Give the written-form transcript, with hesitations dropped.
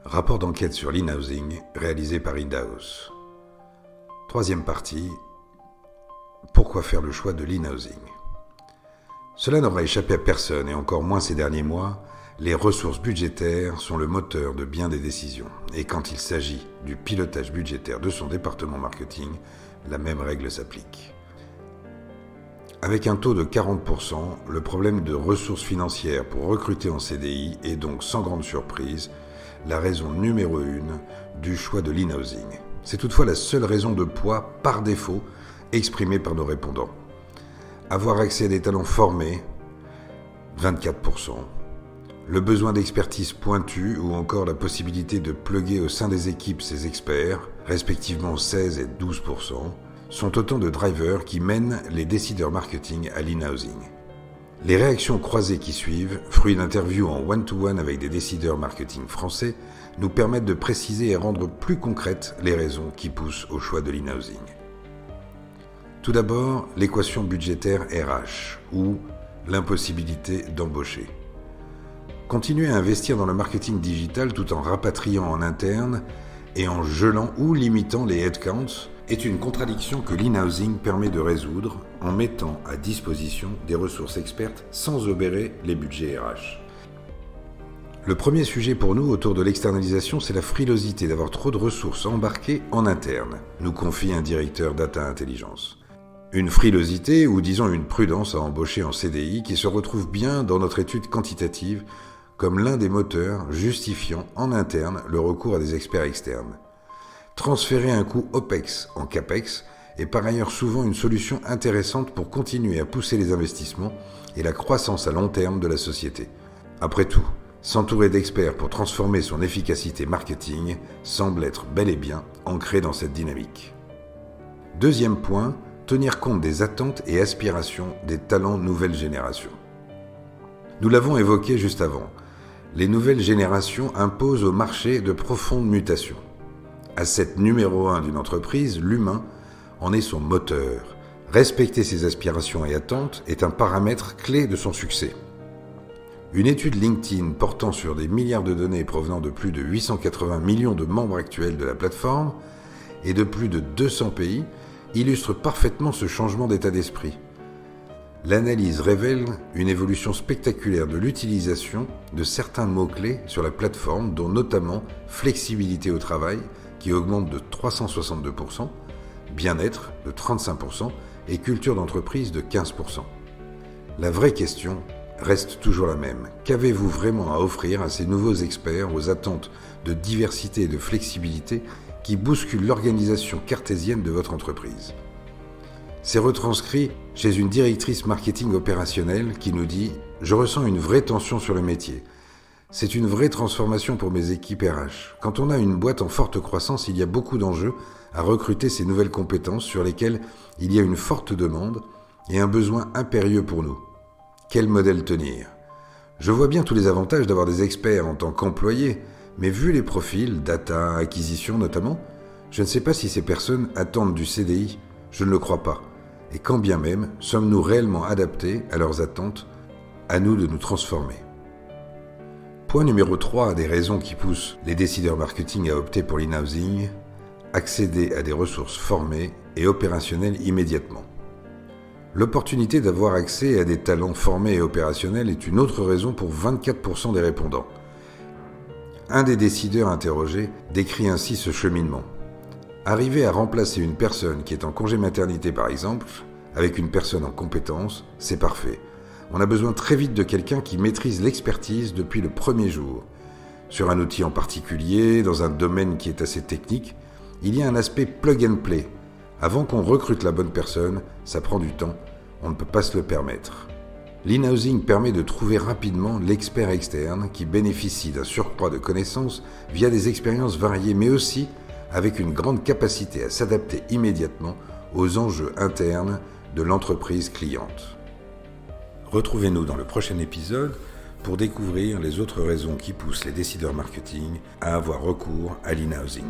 Rapport d'enquête sur l'in-housing réalisé par In-House. Troisième partie. Pourquoi faire le choix de l'in-housing? Cela n'aura échappé à personne et encore moins ces derniers mois, les ressources budgétaires sont le moteur de bien des décisions. Et quand il s'agit du pilotage budgétaire de son département marketing, la même règle s'applique. Avec un taux de 40%, le problème de ressources financières pour recruter en CDI est donc sans grande surprise la raison numéro 1 du choix de l'in-housing. C'est toutefois la seule raison de poids par défaut exprimée par nos répondants. Avoir accès à des talents formés, 24%. Le besoin d'expertise pointue ou encore la possibilité de plugger au sein des équipes ces experts, respectivement 16 et 12%, sont autant de drivers qui mènent les décideurs marketing à l'in-housing. Les réactions croisées qui suivent, fruits d'interviews en one-to-one avec des décideurs marketing français, nous permettent de préciser et rendre plus concrètes les raisons qui poussent au choix de l'in-housing. Tout d'abord, l'équation budgétaire RH, ou l'impossibilité d'embaucher. Continuer à investir dans le marketing digital tout en rapatriant en interne et en gelant ou limitant les headcounts est une contradiction que l'in-housing permet de résoudre en mettant à disposition des ressources expertes sans obérer les budgets RH. Le premier sujet pour nous autour de l'externalisation, c'est la frilosité d'avoir trop de ressources embarquées en interne, nous confie un directeur Data Intelligence. Une frilosité ou disons une prudence à embaucher en CDI qui se retrouve bien dans notre étude quantitative comme l'un des moteurs justifiant en interne le recours à des experts externes. Transférer un coût OPEX en CAPEX est par ailleurs souvent une solution intéressante pour continuer à pousser les investissements et la croissance à long terme de la société. Après tout, s'entourer d'experts pour transformer son efficacité marketing semble être bel et bien ancré dans cette dynamique. Deuxième point, tenir compte des attentes et aspirations des talents nouvelle génération. Nous l'avons évoqué juste avant. Les nouvelles générations imposent au marché de profondes mutations. Asset numéro 1 d'une entreprise, l'humain, en est son moteur. Respecter ses aspirations et attentes est un paramètre clé de son succès. Une étude LinkedIn portant sur des milliards de données provenant de plus de 880 millions de membres actuels de la plateforme et de plus de 200 pays illustre parfaitement ce changement d'état d'esprit. L'analyse révèle une évolution spectaculaire de l'utilisation de certains mots-clés sur la plateforme, dont notamment flexibilité au travail, qui augmente de 362%, bien-être de 35% et culture d'entreprise de 15%. La vraie question reste toujours la même. Qu'avez-vous vraiment à offrir à ces nouveaux experts aux attentes de diversité et de flexibilité qui bousculent l'organisation cartésienne de votre entreprise? C'est retranscrit chez une directrice marketing opérationnelle qui nous dit « Je ressens une vraie tension sur le métier. C'est une vraie transformation pour mes équipes RH. Quand on a une boîte en forte croissance, il y a beaucoup d'enjeux à recruter ces nouvelles compétences sur lesquelles il y a une forte demande et un besoin impérieux pour nous. Quel modèle tenir? Je vois bien tous les avantages d'avoir des experts en tant qu'employés, mais vu les profils, data, acquisition notamment, je ne sais pas si ces personnes attendent du CDI. Je ne le crois pas. Et quand bien même, sommes-nous réellement adaptés à leurs attentes? À nous de nous transformer. Point numéro 3 des raisons qui poussent les décideurs marketing à opter pour l'in-housing, accéder à des ressources formées et opérationnelles immédiatement. L'opportunité d'avoir accès à des talents formés et opérationnels est une autre raison pour 24% des répondants. Un des décideurs interrogés décrit ainsi ce cheminement. Arriver à remplacer une personne qui est en congé maternité par exemple, avec une personne en compétence, c'est parfait. On a besoin très vite de quelqu'un qui maîtrise l'expertise depuis le premier jour. Sur un outil en particulier, dans un domaine qui est assez technique, il y a un aspect plug and play. Avant qu'on recrute la bonne personne, ça prend du temps, on ne peut pas se le permettre. L'in-housing permet de trouver rapidement l'expert externe qui bénéficie d'un surcroît de connaissances via des expériences variées, mais aussi avec une grande capacité à s'adapter immédiatement aux enjeux internes de l'entreprise cliente. Retrouvez-nous dans le prochain épisode pour découvrir les autres raisons qui poussent les décideurs marketing à avoir recours à l'in-housing.